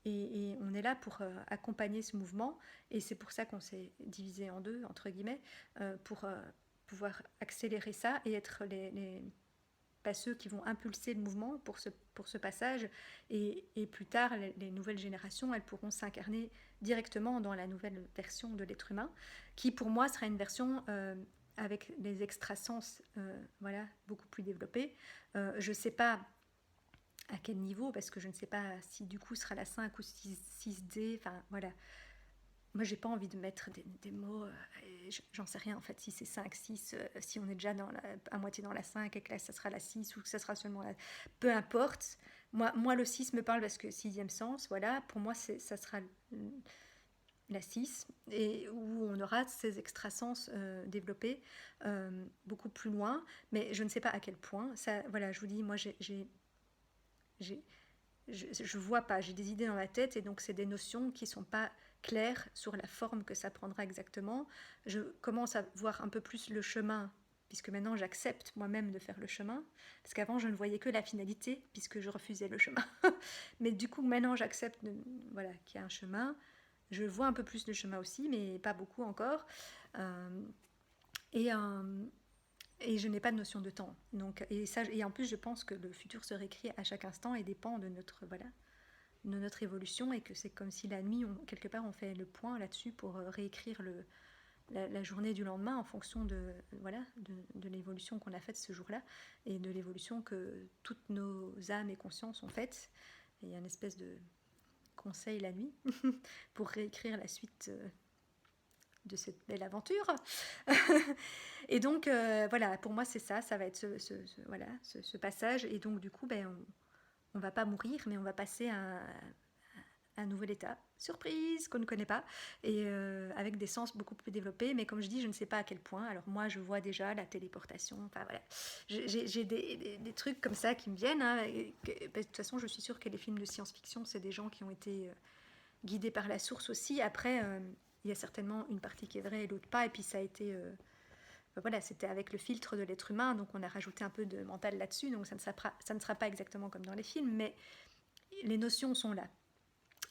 et on est là pour accompagner ce mouvement, et c'est pour ça qu'on s'est divisé en deux, entre guillemets, pour pouvoir accélérer ça et être pas ceux qui vont impulser le mouvement pour ce passage, et plus tard, les nouvelles générations, elles pourront s'incarner directement dans la nouvelle version de l'être humain, qui pour moi sera une version avec les extrasens voilà, beaucoup plus développés. Je ne sais pas à quel niveau, parce que je ne sais pas si du coup sera la 5 ou 6D, enfin voilà. Moi, j'ai pas envie de mettre des mots, j'en sais rien en fait, si c'est 5, 6, si on est déjà à moitié dans la 5 et que là ça sera la 6 ou que ça sera seulement la... Peu importe, moi le 6 me parle parce que sixième sens, voilà, pour moi ça sera la 6, et où on aura ces extrasens développés beaucoup plus loin, mais je ne sais pas à quel point. Ça, voilà, je vous dis, moi je vois pas, j'ai des idées dans la tête, et donc c'est des notions qui sont pas claires sur la forme que ça prendra exactement. Je commence à voir un peu plus le chemin, puisque maintenant j'accepte moi-même de faire le chemin, parce qu'avant je ne voyais que la finalité, puisque je refusais le chemin. Mais du coup maintenant j'accepte voilà, qu'il y a un chemin, je vois un peu plus le chemin aussi, mais pas beaucoup encore. Et je n'ai pas de notion de temps. Donc, et en plus, je pense que le futur se réécrit à chaque instant et dépend de notre évolution, et que c'est comme si la nuit, quelque part, on fait le point là-dessus pour réécrire la journée du lendemain en fonction de l'évolution qu'on a faite ce jour-là, et de l'évolution que toutes nos âmes et consciences ont faite. Et il y a une espèce de conseil la nuit pour réécrire la suite de cette belle aventure. Et donc, voilà, pour moi, c'est ça va être ce passage. Et donc, du coup, on va pas mourir, mais on va passer à un nouvel état, surprise, qu'on ne connaît pas, et avec des sens beaucoup plus développés. Mais comme je dis, je ne sais pas à quel point. Alors moi, je vois déjà la téléportation, enfin voilà. J'ai des trucs comme ça qui me viennent. Hein, de toute façon, je suis sûre que les films de science-fiction, c'est des gens qui ont été guidés par la source aussi. Après, il y a certainement une partie qui est vraie et l'autre pas, et puis ça a été... voilà, c'était avec le filtre de l'être humain, donc on a rajouté un peu de mental là-dessus, donc ça ne sera pas exactement comme dans les films, mais les notions sont là.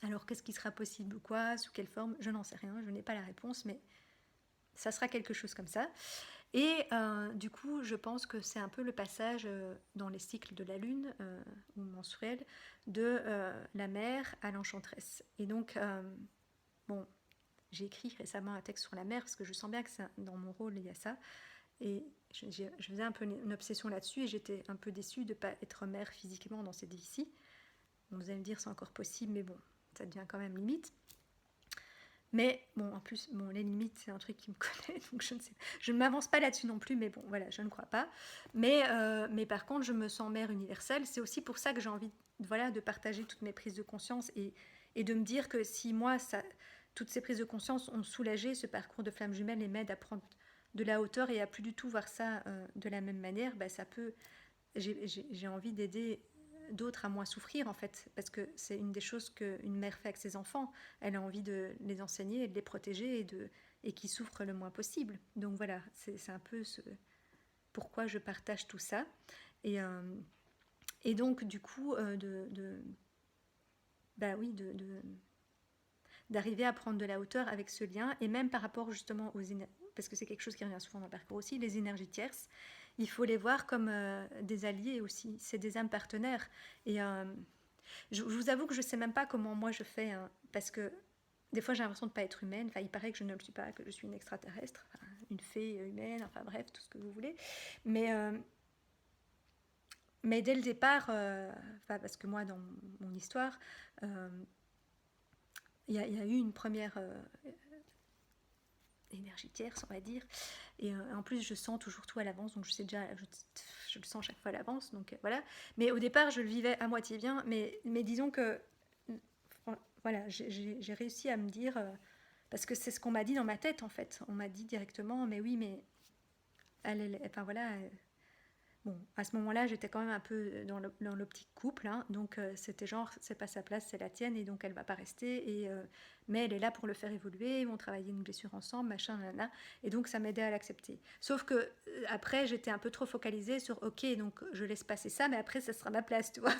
Alors qu'est-ce qui sera possible ou quoi, sous quelle forme, je n'en sais rien, je n'ai pas la réponse, mais ça sera quelque chose comme ça. Et du coup, je pense que c'est un peu le passage dans les cycles de la lune ou menstruel de la mère à l'enchanteresse. Et donc, bon, j'ai écrit récemment un texte sur la mère parce que je sens bien que dans mon rôle il y a ça, et je faisais un peu une obsession là-dessus, et j'étais un peu déçue de ne pas être mère physiquement dans cette vie-ci. Vous allez me dire c'est encore possible, mais bon, ça devient quand même limite. Mais bon, en plus, bon, les limites, c'est un truc qui me connaît, donc je ne sais pas. Je ne m'avance pas là-dessus non plus, mais bon, voilà, je ne crois pas. Mais par contre, je me sens mère universelle. C'est aussi pour ça que j'ai envie de partager toutes mes prises de conscience, et de me dire que si moi, toutes ces prises de conscience ont soulagé ce parcours de flamme jumelle et m'aident à prendre de la hauteur et à plus du tout voir ça de la même manière, ça peut... J'ai envie d'aider d'autres à moins souffrir en fait, parce que c'est une des choses qu'une mère fait avec ses enfants. Elle a envie de les enseigner et de les protéger, et qu'ils souffrent le moins possible. Donc voilà, c'est un peu pourquoi je partage tout ça. Et donc du coup d'arriver à prendre de la hauteur avec ce lien, et même par rapport justement aux énergies, parce que c'est quelque chose qui revient souvent dans le parcours aussi, les énergies tierces, il faut les voir comme des alliés aussi, c'est des âmes partenaires. Et je vous avoue que je ne sais même pas comment moi je fais, hein, parce que des fois j'ai l'impression de ne pas être humaine, enfin il paraît que je ne le suis pas, que je suis une extraterrestre, enfin, une fée humaine, enfin bref, tout ce que vous voulez. Mais dès le départ, parce que moi dans mon histoire, il y a eu une première énergie tierce, on va dire, et en plus je sens toujours tout à l'avance, donc je sais déjà, je le sens chaque fois à l'avance, donc voilà. Mais au départ je le vivais à moitié bien, mais disons que voilà, j'ai réussi à me dire, parce que c'est ce qu'on m'a dit dans ma tête en fait, on m'a dit directement, mais oui, mais enfin voilà, Bon, à ce moment-là, j'étais quand même un peu dans l'optique couple, hein, donc c'était genre, c'est pas sa place, c'est la tienne, et donc elle va pas rester, mais elle est là pour le faire évoluer, ils vont travailler une blessure ensemble, machin, nana, et donc ça m'aidait à l'accepter. Sauf que après, j'étais un peu trop focalisée sur, ok, donc je laisse passer ça, mais après, ça sera ma place, tu vois.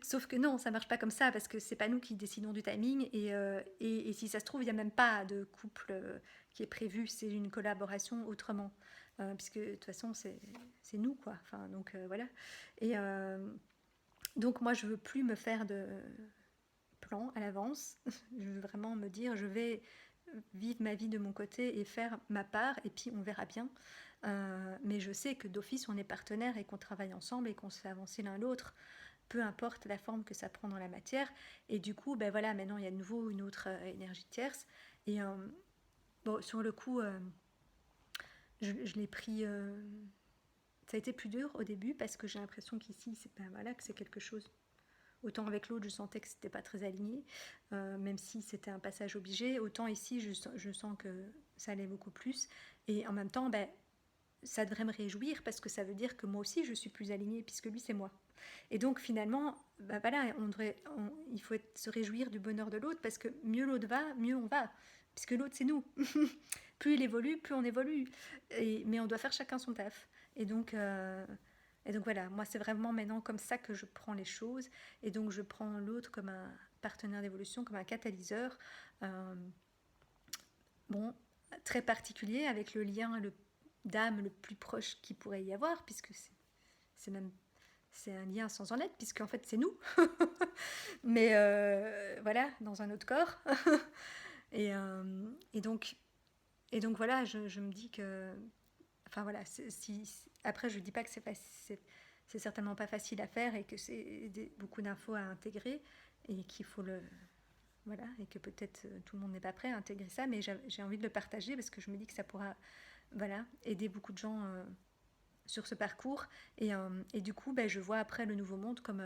Sauf que non, ça marche pas comme ça, parce que c'est pas nous qui décidons du timing, et si ça se trouve, il n'y a même pas de couple qui est prévu, c'est une collaboration autrement. Puisque de toute façon, c'est nous, quoi. Enfin, donc voilà. Et donc, moi, je veux plus me faire de plan à l'avance. Je veux vraiment me dire, je vais vivre ma vie de mon côté et faire ma part, et puis on verra bien. Mais je sais que d'office, on est partenaires et qu'on travaille ensemble et qu'on se fait avancer l'un l'autre, peu importe la forme que ça prend dans la matière. Et du coup, ben voilà, maintenant, il y a de nouveau une autre énergie tierce. Et bon, sur le coup, je l'ai pris. Ça a été plus dur au début parce que j'ai l'impression qu'ici, c'est ben voilà, que c'est quelque chose. Autant avec l'autre, je sentais que c'était pas très aligné, même si c'était un passage obligé. Autant ici, je sens que ça allait beaucoup plus. Et en même temps, ben, ça devrait me réjouir parce que ça veut dire que moi aussi, je suis plus alignée puisque lui, c'est moi. Et donc finalement, ben voilà, il faut se réjouir du bonheur de l'autre parce que mieux l'autre va, mieux on va. Puisque l'autre, c'est nous. Plus il évolue, plus on évolue. Mais on doit faire chacun son taf. Et donc, voilà, moi c'est vraiment maintenant comme ça que je prends les choses. Et donc je prends l'autre comme un partenaire d'évolution, comme un catalyseur. Bon, très particulier avec le lien d'âme le plus proche qu'il pourrait y avoir, puisque c'est un lien sans en être, puisqu'en fait c'est nous. Mais voilà, dans un autre corps. et, et, donc, voilà, je me dis que enfin voilà, après je dis pas que c'est certainement pas facile à faire et que c'est beaucoup d'infos à intégrer et qu'il faut le voilà et que peut-être tout le monde n'est pas prêt à intégrer ça, mais j'ai envie de le partager parce que je me dis que ça pourra voilà aider beaucoup de gens sur ce parcours et du coup ben, je vois après le nouveau monde comme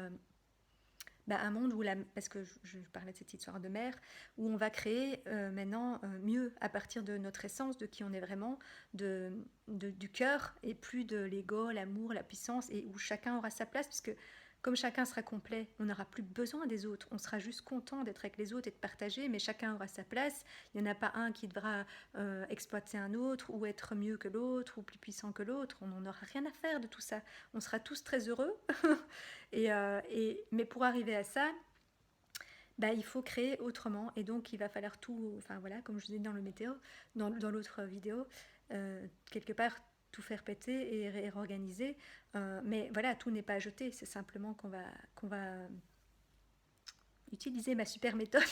un monde où parce que je parlais de cette histoire de mère, où on va créer maintenant mieux à partir de notre essence, de qui on est vraiment, du cœur et plus de l'ego, l'amour, la puissance, et où chacun aura sa place, puisque comme chacun sera complet, on n'aura plus besoin des autres, on sera juste content d'être avec les autres et de partager, mais chacun aura sa place, il n'y en a pas un qui devra exploiter un autre, ou être mieux que l'autre, ou plus puissant que l'autre, on n'en aura rien à faire de tout ça, on sera tous très heureux, mais pour arriver à ça, bah, il faut créer autrement. Et donc, il va falloir tout, enfin voilà, comme je disais dans le météo, dans l'autre vidéo, quelque part, tout faire péter et réorganiser. Mais voilà, tout n'est pas à jeter. C'est simplement qu'on va utiliser ma super méthode.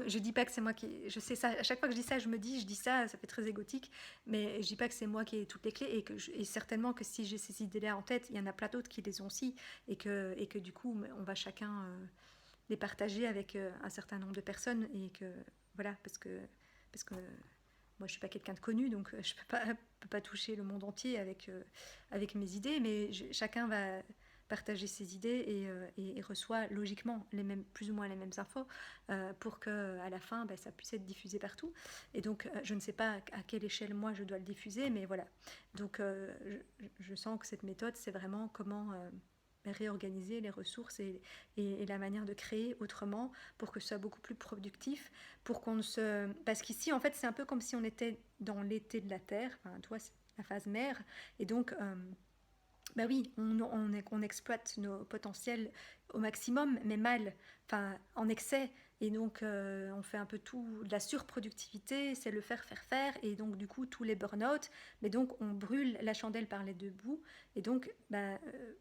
Je dis pas que c'est moi qui. Je sais ça. À chaque fois que je dis ça, je dis ça, ça fait très égotique. Mais je dis pas que c'est moi qui ai toutes les clés. Et certainement que si j'ai ces idées-là en tête, il y en a plein d'autres qui les ont aussi. Et que du coup, on va chacun les partager avec un certain nombre de personnes. Et que. Voilà, parce que moi, je suis pas quelqu'un de connu, donc je peux pas toucher le monde entier avec mes idées. Mais chacun va partager ses idées et reçoit logiquement plus ou moins les mêmes infos pour qu'à la fin, ça puisse être diffusé partout. Et donc, je ne sais pas à quelle échelle moi je dois le diffuser, mais voilà. Donc, je sens que cette méthode, c'est vraiment comment réorganiser les ressources et la manière de créer autrement pour que ce soit beaucoup plus productif, pour qu'on ne se... Parce qu'ici, en fait, c'est un peu comme si on était dans l'été de la Terre, enfin, toi, c'est la phase mère, et donc... bah oui, on exploite nos potentiels au maximum, mais mal, enfin en excès. Et donc on fait un peu tout, de la surproductivité, c'est le faire, et donc du coup tous les burn-out, mais donc on brûle la chandelle par les deux bouts, et donc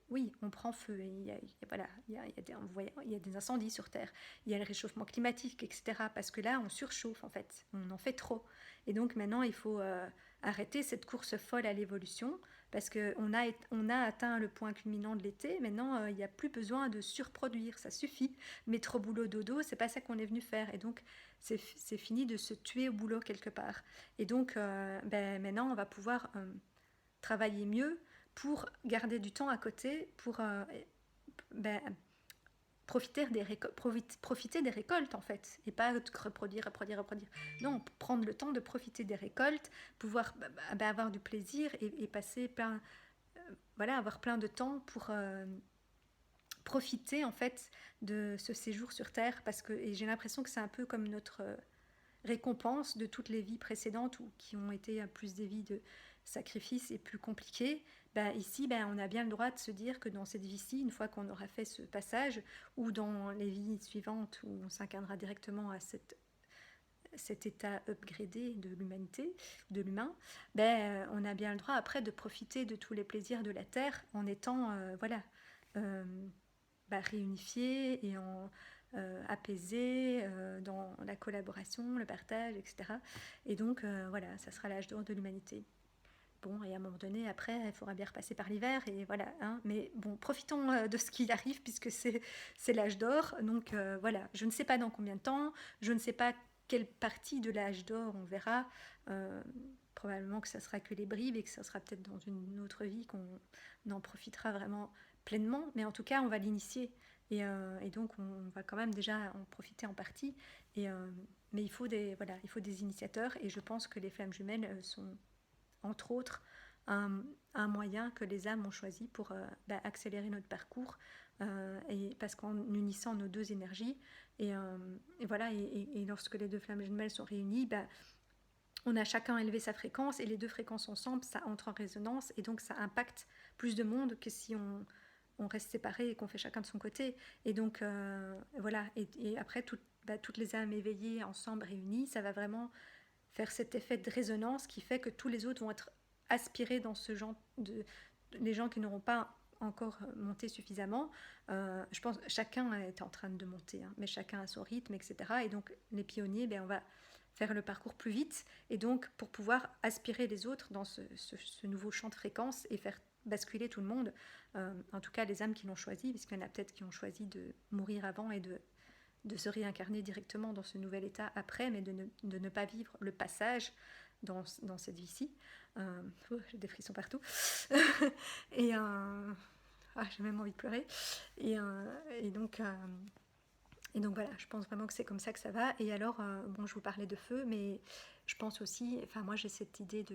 oui, on prend feu. Et voilà, il y a des incendies sur Terre, il y a le réchauffement climatique, etc. Parce que là on surchauffe en fait, on en fait trop. Et donc maintenant il faut arrêter cette course folle à l'évolution parce qu'on a atteint le point culminant de l'été. Maintenant, il n'y a plus besoin de surproduire, ça suffit. Mettre au boulot dodo, c'est pas ça qu'on est venu faire. Et donc, c'est fini de se tuer au boulot quelque part. Et donc, maintenant, on va pouvoir travailler mieux pour garder du temps à côté, pour profiter des récoltes en fait, et pas reproduire. Non, prendre le temps de profiter des récoltes, pouvoir avoir du plaisir et passer voilà, avoir plein de temps pour profiter en fait de ce séjour sur Terre, parce que et j'ai l'impression que c'est un peu comme notre récompense de toutes les vies précédentes ou qui ont été plus des vies de sacrifice et plus compliquées. Ben, ici, ben, on a bien le droit de se dire que dans cette vie-ci, une fois qu'on aura fait ce passage, ou dans les vies suivantes où on s'incarnera directement à cet état upgradé de l'humanité, de l'humain, ben, on a bien le droit après de profiter de tous les plaisirs de la Terre en étant voilà, euh, réunifié et en apaisé dans la collaboration, le partage, etc. Et donc voilà, ça sera l'âge d'or de l'humanité. Bon, et à un moment donné, après, il faudra bien repasser par l'hiver, et voilà. Hein. Mais bon, profitons de ce qui arrive, puisque c'est l'âge d'or. Donc voilà, je ne sais pas dans combien de temps, je ne sais pas quelle partie de l'âge d'or on verra. Probablement que ça sera que les bribes, et que ça sera peut-être dans une autre vie qu'on en profitera vraiment pleinement. Mais en tout cas, on va l'initier. Et donc, on va quand même déjà en profiter en partie. Et, mais voilà, il faut des initiateurs, et je pense que les flammes jumelles sont entre autres un moyen que les âmes ont choisi pour accélérer notre parcours, et parce qu'en unissant nos deux énergies, et voilà, et lorsque les deux flammes jumelles sont réunies, on a chacun élevé sa fréquence, et les deux fréquences ensemble, ça entre en résonance, et donc ça impacte plus de monde que si on reste séparés et qu'on fait chacun de son côté. Et donc voilà, et après toutes les âmes éveillées ensemble réunies, ça va vraiment faire cet effet de résonance qui fait que tous les autres vont être aspirés dans ce genre de... Les gens qui n'auront pas encore monté suffisamment, je pense que chacun est en train de monter, hein, mais chacun a son rythme, etc. Et donc les pionniers, on va faire le parcours plus vite, et donc pour pouvoir aspirer les autres dans ce nouveau champ de fréquence et faire basculer tout le monde, en tout cas les âmes qui l'ont choisi, puisqu'il y en a peut-être qui ont choisi de mourir avant et de se réincarner directement dans ce nouvel état après, mais de ne pas vivre le passage dans cette vie-ci. J'ai des frissons partout. et j'ai même envie de pleurer. Et donc voilà, je pense vraiment que c'est comme ça que ça va. Et alors, bon, je vous parlais de feu, mais je pense aussi, enfin moi j'ai cette idée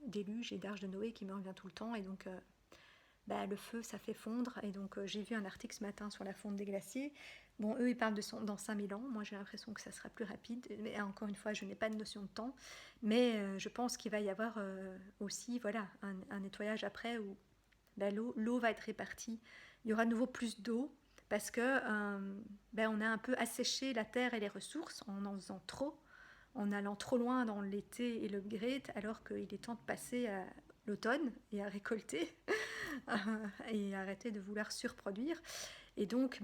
d'éluge et d'arche de Noé qui me revient tout le temps, et donc le feu, ça fait fondre. Et donc, j'ai vu un article ce matin sur la fonte des glaciers. Bon, eux, ils parlent dans 5000 ans. Moi, j'ai l'impression que ça sera plus rapide. Mais encore une fois, je n'ai pas de notion de temps. Mais je pense qu'il va y avoir aussi voilà, un nettoyage après où l'eau va être répartie. Il y aura de nouveau plus d'eau parce que on a un peu asséché la terre et les ressources en faisant trop, en allant trop loin dans l'été et l'upgrade, alors qu'il est temps de passer à l'automne et à récolter et arrêter de vouloir surproduire. Et donc,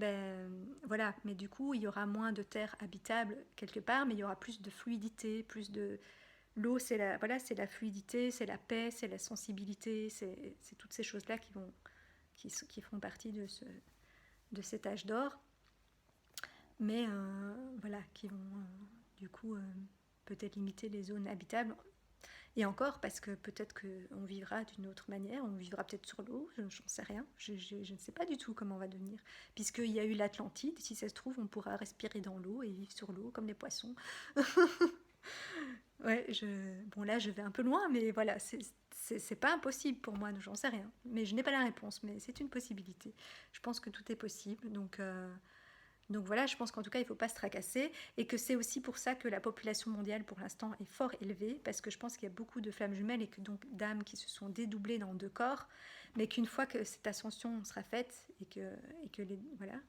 voilà, mais du coup, il y aura moins de terre habitable quelque part, mais il y aura plus de fluidité, plus de... L'eau, c'est la fluidité, c'est la paix, c'est la sensibilité, c'est toutes ces choses-là qui font partie de cet âge d'or, mais voilà, qui vont du coup peut-être limiter les zones habitables. Et encore, parce que peut-être qu'on vivra d'une autre manière, on vivra peut-être sur l'eau, j'en sais rien, je ne sais pas du tout comment on va devenir. Puisqu'il y a eu l'Atlantide, si ça se trouve, on pourra respirer dans l'eau et vivre sur l'eau comme les poissons. Ouais, bon là je vais un peu loin, mais voilà, c'est pas impossible pour moi, j'en sais rien. Mais je n'ai pas la réponse, mais c'est une possibilité. Je pense que tout est possible, donc voilà, je pense qu'en tout cas, il ne faut pas se tracasser, et que c'est aussi pour ça que la population mondiale, pour l'instant, est fort élevée, parce que je pense qu'il y a beaucoup de flammes jumelles et que donc d'âmes qui se sont dédoublées dans deux corps, mais qu'une fois que cette ascension sera faite, et que voilà,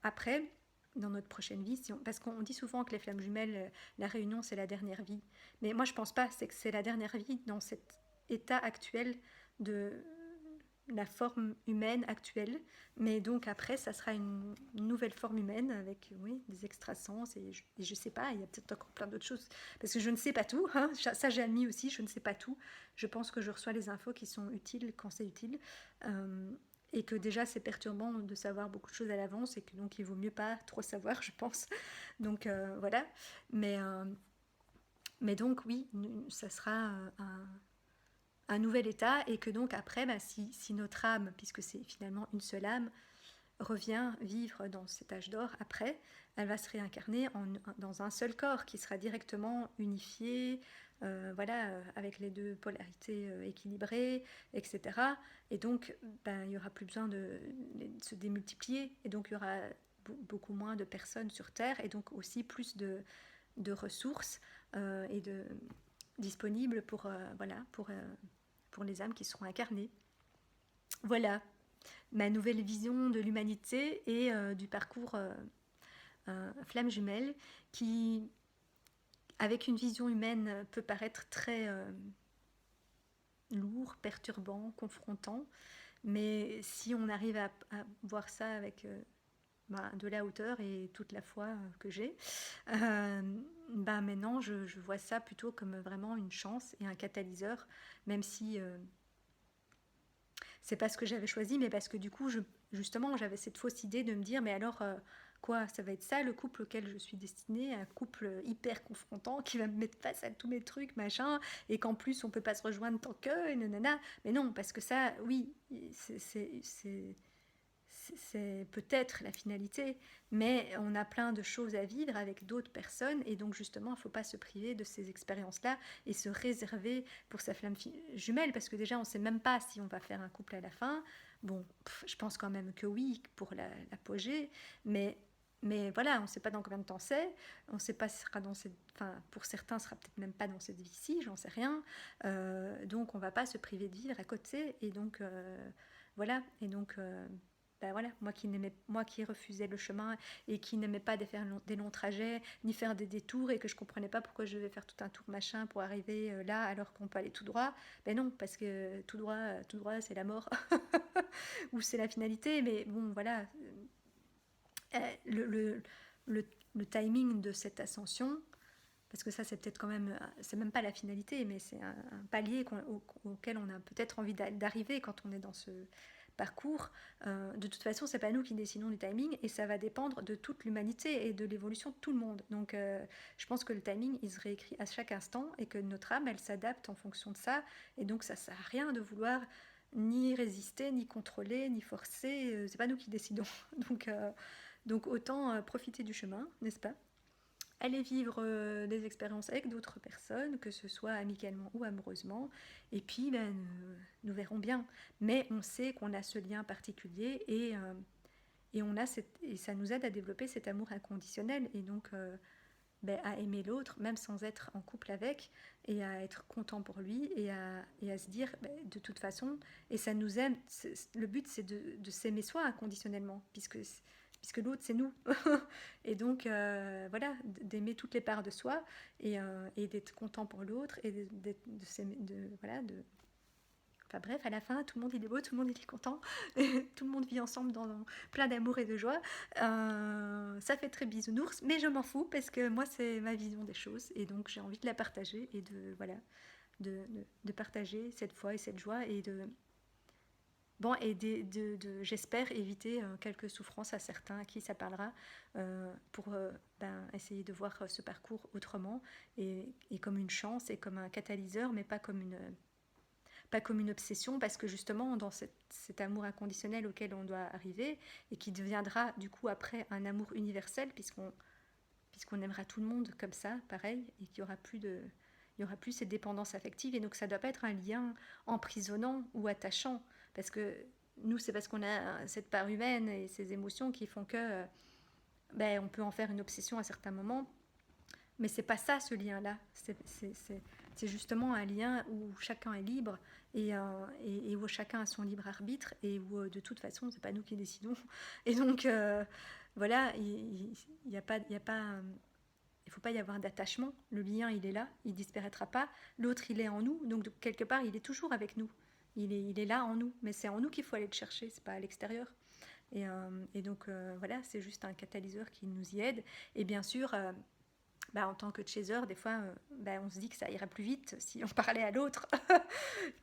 après, dans notre prochaine vie, parce qu'on dit souvent que les flammes jumelles, la réunion, c'est la dernière vie. Mais moi, je ne pense pas, c'est que c'est la dernière vie dans cet état actuel de la forme humaine actuelle, mais donc après ça sera une nouvelle forme humaine avec oui, des extrasens, et je sais pas, il y a peut-être encore plein d'autres choses, parce que je ne sais pas tout, hein. Ça j'ai admis aussi, je ne sais pas tout, je pense que je reçois les infos qui sont utiles quand c'est utile, et que déjà c'est perturbant de savoir beaucoup de choses à l'avance, et que donc il vaut mieux pas trop savoir, je pense, donc voilà, mais donc oui, ça sera un nouvel état, et que donc après, si notre âme, puisque c'est finalement une seule âme, revient vivre dans cet âge d'or après, elle va se réincarner dans un seul corps qui sera directement unifié, voilà, avec les deux polarités équilibrées, etc. Et donc, il n'y aura plus besoin de se démultiplier, et donc il y aura beaucoup moins de personnes sur Terre, et donc aussi plus de ressources et disponibles voilà, pour les âmes qui seront incarnées. Voilà ma nouvelle vision de l'humanité et du parcours flamme jumelle, qui, avec une vision humaine, peut paraître très lourd, perturbant, confrontant, mais si on arrive à voir ça avec de la hauteur et toute la foi que j'ai, maintenant je vois ça plutôt comme vraiment une chance et un catalyseur, même si c'est pas ce que j'avais choisi, mais parce que du coup, justement, j'avais cette fausse idée de me dire, mais alors, quoi, ça va être ça le couple auquel je suis destinée, un couple hyper confrontant qui va me mettre face à tous mes trucs, machin, et qu'en plus on peut pas se rejoindre tant que, et nanana. Mais non, parce que ça, oui, c'est peut-être la finalité, mais on a plein de choses à vivre avec d'autres personnes, et donc justement, il ne faut pas se priver de ces expériences-là et se réserver pour sa flamme jumelle, parce que déjà, on ne sait même pas si on va faire un couple à la fin. Bon, je pense quand même que oui, pour l'apogée, mais voilà, on ne sait pas dans combien de temps c'est, on ne sait pas si ce sera dans cette... Enfin, pour certains, ce sera peut-être même pas dans cette vie-ci, j'en sais rien. Donc, on ne va pas se priver de vivre à côté, et donc... voilà, et donc... voilà, moi qui refusais le chemin et qui n'aimais pas faire des longs trajets, ni faire des détours, et que je comprenais pas pourquoi je devais faire tout un tour machin pour arriver là alors qu'on peut aller tout droit. Ben non, parce que tout droit c'est la mort ou c'est la finalité. Mais bon, voilà, le, le timing de cette ascension, parce que ça c'est peut-être quand même, c'est même pas la finalité, mais c'est un palier auquel on a peut-être envie d'arriver quand on est dans ce parcours. De toute façon, c'est pas nous qui décidons du timing, et ça va dépendre de toute l'humanité et de l'évolution de tout le monde. Donc je pense que le timing, il se réécrit à chaque instant, et que notre âme, elle s'adapte en fonction de ça, et donc ça sert à rien de vouloir ni résister, ni contrôler, ni forcer. C'est pas nous qui décidons. Donc autant profiter du chemin, n'est-ce pas? Aller vivre des expériences avec d'autres personnes, que ce soit amicalement ou amoureusement, et puis nous verrons bien. Mais on sait qu'on a ce lien particulier, et et ça nous aide à développer cet amour inconditionnel, et donc à aimer l'autre, même sans être en couple avec, et à être content pour lui, et à se dire de toute façon, et ça nous aime. Le but, c'est de s'aimer soi inconditionnellement, puisque l'autre, c'est nous. Et donc, voilà, d'aimer toutes les parts de soi, et d'être content pour l'autre, et voilà, enfin bref, à la fin, tout le monde il est beau, tout le monde il est content, tout le monde vit ensemble dans plein d'amour et de joie. Ça fait très bisounours, mais je m'en fous, parce que moi c'est ma vision des choses, et donc j'ai envie de la partager, et voilà, de partager cette foi et cette joie, et j'espère éviter quelques souffrances à certains à qui ça parlera, pour essayer de voir ce parcours autrement, et comme une chance et comme un catalyseur, mais pas comme une obsession, parce que justement dans cet amour inconditionnel auquel on doit arriver, et qui deviendra du coup après un amour universel, puisqu'on aimera tout le monde comme ça, pareil, et qu'il n'y aura plus cette dépendance affective, et donc ça ne doit pas être un lien emprisonnant ou attachant, parce que nous, c'est parce qu'on a cette part humaine et ces émotions qui font que on peut en faire une obsession à certains moments, mais c'est pas ça, ce lien-là. C'est justement un lien où chacun est libre, et où chacun a son libre arbitre, et où de toute façon, c'est pas nous qui décidons. Et donc, voilà, il faut pas y avoir d'attachement. Le lien, il est là, il disparaîtra pas. L'autre, il est en nous, donc quelque part, il est toujours avec nous. Il est là en nous, mais c'est en nous qu'il faut aller le chercher, c'est pas à l'extérieur. Et donc, voilà, c'est juste un catalyseur qui nous y aide. Et bien sûr, en tant que chaser, des fois, on se dit que ça irait plus vite si on parlait à l'autre,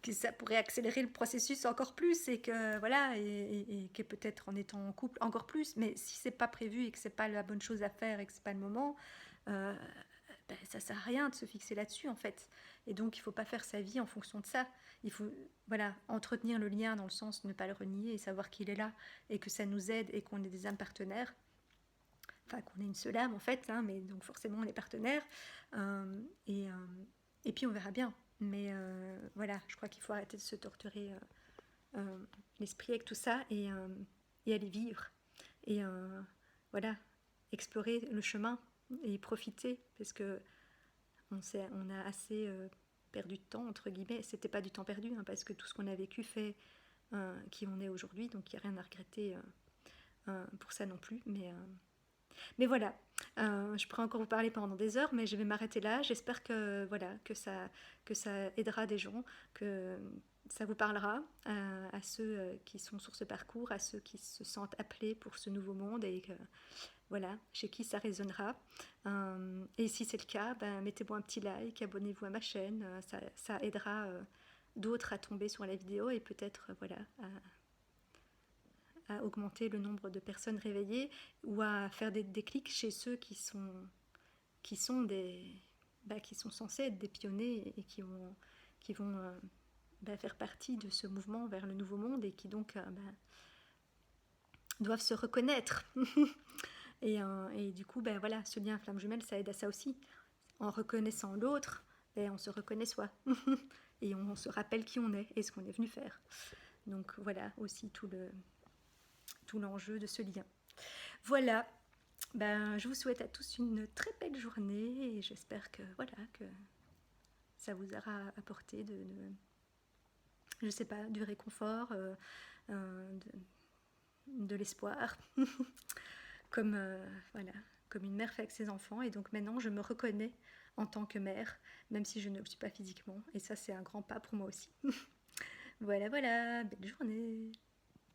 que ça pourrait accélérer le processus encore plus, et que voilà, et que peut-être en étant en couple encore plus. Mais si c'est pas prévu, et que c'est pas la bonne chose à faire, et que c'est pas le moment, ça sert à rien de se fixer là-dessus, en fait. Et donc il faut pas faire sa vie en fonction de ça. Il faut, voilà, entretenir le lien, dans le sens de ne pas le renier, et savoir qu'il est là, et que ça nous aide, et qu'on est des âmes partenaires. Enfin, qu'on est une seule âme en fait, hein, mais donc forcément on est partenaires, et Et puis on verra bien. Mais voilà, je crois qu'il faut arrêter de se torturer l'esprit avec tout ça et aller vivre. Et voilà, explorer le chemin et profiter parce que on a assez perdu de temps, entre guillemets. C'était pas du temps perdu, hein, parce que tout ce qu'on a vécu fait qui on est aujourd'hui, donc il n'y a rien à regretter pour ça non plus. Mais voilà, je pourrais encore vous parler pendant des heures, mais je vais m'arrêter là. J'espère que, voilà, que ça aidera des gens, que ça vous parlera à ceux qui sont sur ce parcours, à ceux qui se sentent appelés pour ce nouveau monde et que, voilà, chez qui ça résonnera. Et si c'est le cas, ben, mettez-moi un petit like, abonnez-vous à ma chaîne, ça aidera d'autres à tomber sur la vidéo et peut-être voilà, à augmenter le nombre de personnes réveillées ou à faire des déclics chez ceux qui sont qui sont censés être des pionniers et qui vont faire partie de ce mouvement vers le nouveau monde et qui donc doivent se reconnaître. Et du coup, voilà, ce lien flamme jumelle, ça aide à ça aussi. En reconnaissant l'autre, on se reconnaît soi. Et on se rappelle qui on est et ce qu'on est venu faire. Donc voilà aussi tout l'enjeu de ce lien. Voilà, je vous souhaite à tous une très belle journée et j'espère que ça vous aura apporté je sais pas, du réconfort, de l'espoir, comme une mère fait avec ses enfants. Et donc maintenant, je me reconnais en tant que mère, même si je ne le suis pas physiquement. Et ça, c'est un grand pas pour moi aussi. Voilà, belle journée.